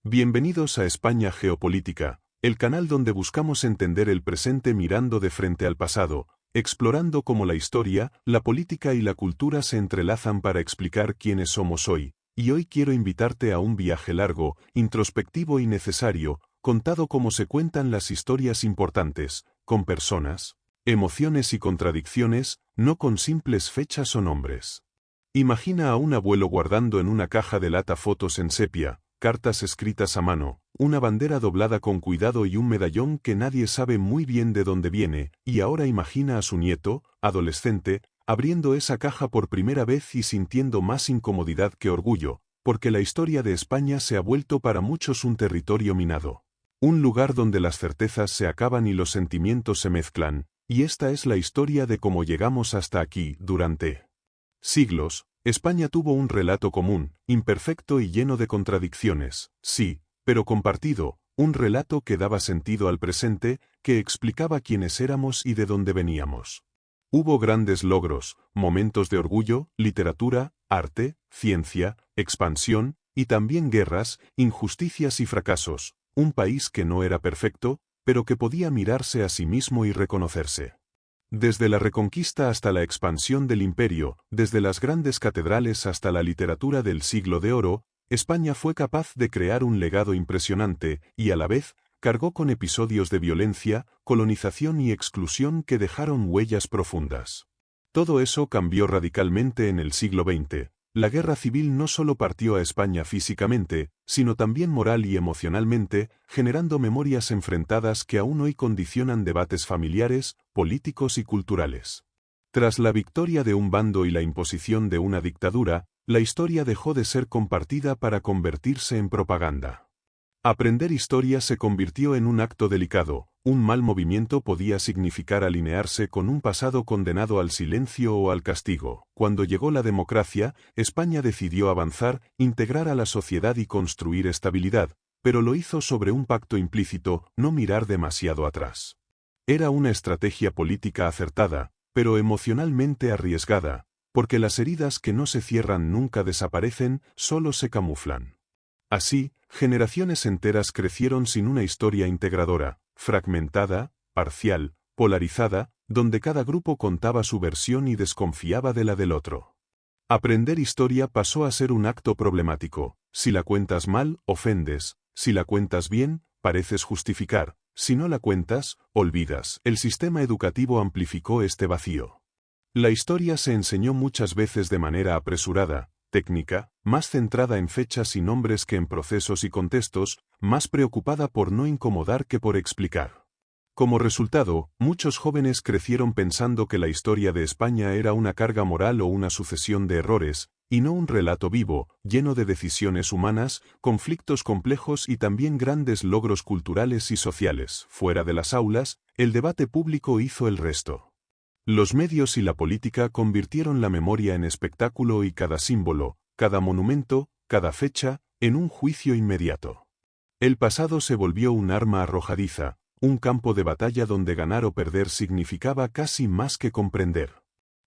Bienvenidos a España Geopolítica, el canal donde buscamos entender el presente mirando de frente al pasado, explorando cómo la historia, la política y la cultura se entrelazan para explicar quiénes somos hoy. Y hoy quiero invitarte a un viaje largo, introspectivo y necesario, contado como se cuentan las historias importantes, con personas, emociones y contradicciones, no con simples fechas o nombres. Imagina a un abuelo guardando en una caja de lata fotos en sepia, cartas escritas a mano, una bandera doblada con cuidado y un medallón que nadie sabe muy bien de dónde viene, y ahora imagina a su nieto, adolescente, abriendo esa caja por primera vez y sintiendo más incomodidad que orgullo, porque la historia de España se ha vuelto para muchos un territorio minado. Un lugar donde las certezas se acaban y los sentimientos se mezclan, y esta es la historia de cómo llegamos hasta aquí. Durante siglos, España tuvo un relato común, imperfecto y lleno de contradicciones, sí, pero compartido, un relato que daba sentido al presente, que explicaba quiénes éramos y de dónde veníamos. Hubo grandes logros, momentos de orgullo, literatura, arte, ciencia, expansión, y también guerras, injusticias y fracasos, un país que no era perfecto, pero que podía mirarse a sí mismo y reconocerse. Desde la Reconquista hasta la expansión del imperio, desde las grandes catedrales hasta la literatura del Siglo de Oro, España fue capaz de crear un legado impresionante, y a la vez, cargó con episodios de violencia, colonización y exclusión que dejaron huellas profundas. Todo eso cambió radicalmente en el siglo XX. La guerra civil no solo partió a España físicamente, sino también moral y emocionalmente, generando memorias enfrentadas que aún hoy condicionan debates familiares, políticos y culturales. Tras la victoria de un bando y la imposición de una dictadura, la historia dejó de ser compartida para convertirse en propaganda. Aprender historia se convirtió en un acto delicado. Un mal movimiento podía significar alinearse con un pasado condenado al silencio o al castigo. Cuando llegó la democracia, España decidió avanzar, integrar a la sociedad y construir estabilidad, pero lo hizo sobre un pacto implícito: no mirar demasiado atrás. Era una estrategia política acertada, pero emocionalmente arriesgada, porque las heridas que no se cierran nunca desaparecen, solo se camuflan. Así, generaciones enteras crecieron sin una historia integradora, fragmentada, parcial, polarizada, donde cada grupo contaba su versión y desconfiaba de la del otro. Aprender historia pasó a ser un acto problemático. Si la cuentas mal, ofendes; si la cuentas bien, pareces justificar; si no la cuentas, olvidas. El sistema educativo amplificó este vacío. La historia se enseñó muchas veces de manera apresurada, técnica, más centrada en fechas y nombres que en procesos y contextos, más preocupada por no incomodar que por explicar. Como resultado, muchos jóvenes crecieron pensando que la historia de España era una carga moral o una sucesión de errores, y no un relato vivo, lleno de decisiones humanas, conflictos complejos y también grandes logros culturales y sociales. Fuera de las aulas, el debate público hizo el resto. Los medios y la política convirtieron la memoria en espectáculo y cada símbolo, cada monumento, cada fecha, en un juicio inmediato. El pasado se volvió un arma arrojadiza, un campo de batalla donde ganar o perder significaba casi más que comprender.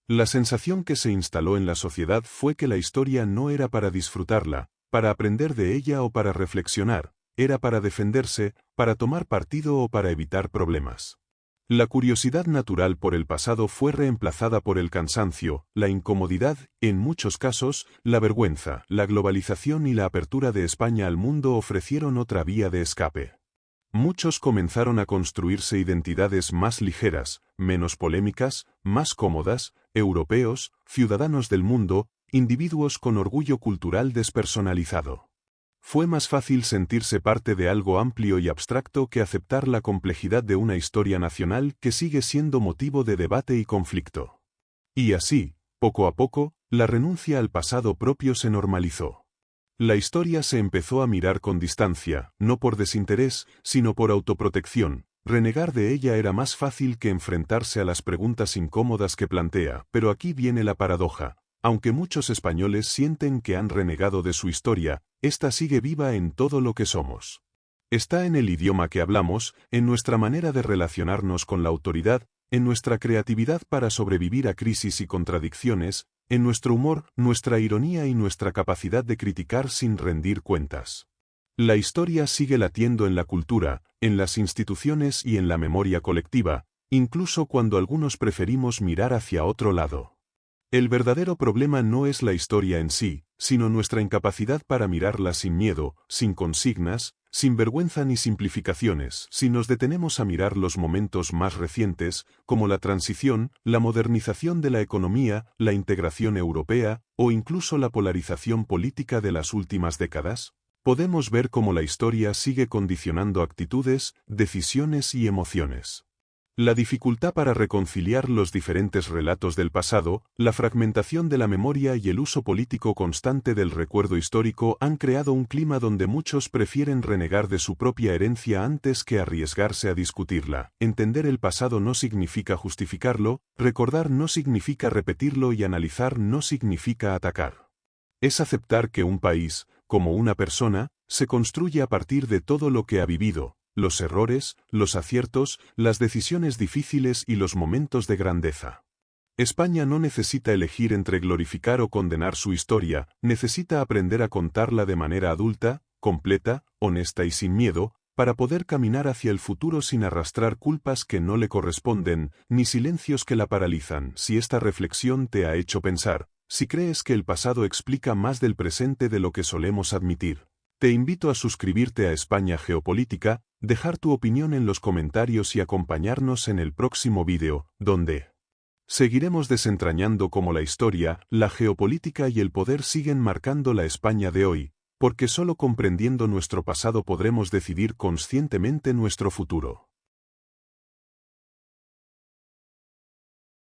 La sensación que se instaló en la sociedad fue que la historia no era para disfrutarla, para aprender de ella o para reflexionar, era para defenderse, para tomar partido o para evitar problemas. La curiosidad natural por el pasado fue reemplazada por el cansancio, la incomodidad, en muchos casos, la vergüenza. La globalización y la apertura de España al mundo ofrecieron otra vía de escape. Muchos comenzaron a construirse identidades más ligeras, menos polémicas, más cómodas: europeos, ciudadanos del mundo, individuos con orgullo cultural despersonalizado. Fue más fácil sentirse parte de algo amplio y abstracto que aceptar la complejidad de una historia nacional que sigue siendo motivo de debate y conflicto. Y así, poco a poco, la renuncia al pasado propio se normalizó. La historia se empezó a mirar con distancia, no por desinterés, sino por autoprotección. Renegar de ella era más fácil que enfrentarse a las preguntas incómodas que plantea. Pero aquí viene la paradoja. Aunque muchos españoles sienten que han renegado de su historia, esta sigue viva en todo lo que somos. Está en el idioma que hablamos, en nuestra manera de relacionarnos con la autoridad, en nuestra creatividad para sobrevivir a crisis y contradicciones, en nuestro humor, nuestra ironía y nuestra capacidad de criticar sin rendir cuentas. La historia sigue latiendo en la cultura, en las instituciones y en la memoria colectiva, incluso cuando algunos preferimos mirar hacia otro lado. El verdadero problema no es la historia en sí, sino nuestra incapacidad para mirarla sin miedo, sin consignas, sin vergüenza ni simplificaciones. Si nos detenemos a mirar los momentos más recientes, como la transición, la modernización de la economía, la integración europea, o incluso la polarización política de las últimas décadas, podemos ver cómo la historia sigue condicionando actitudes, decisiones y emociones. La dificultad para reconciliar los diferentes relatos del pasado, la fragmentación de la memoria y el uso político constante del recuerdo histórico han creado un clima donde muchos prefieren renegar de su propia herencia antes que arriesgarse a discutirla. Entender el pasado no significa justificarlo, recordar no significa repetirlo y analizar no significa atacar. Es aceptar que un país, como una persona, se construye a partir de todo lo que ha vivido, los errores, los aciertos, las decisiones difíciles y los momentos de grandeza. España no necesita elegir entre glorificar o condenar su historia, necesita aprender a contarla de manera adulta, completa, honesta y sin miedo, para poder caminar hacia el futuro sin arrastrar culpas que no le corresponden, ni silencios que la paralizan. Si esta reflexión te ha hecho pensar, si crees que el pasado explica más del presente de lo que solemos admitir, te invito a suscribirte a España Geopolítica, dejar tu opinión en los comentarios y acompañarnos en el próximo vídeo, donde seguiremos desentrañando cómo la historia, la geopolítica y el poder siguen marcando la España de hoy, porque solo comprendiendo nuestro pasado podremos decidir conscientemente nuestro futuro.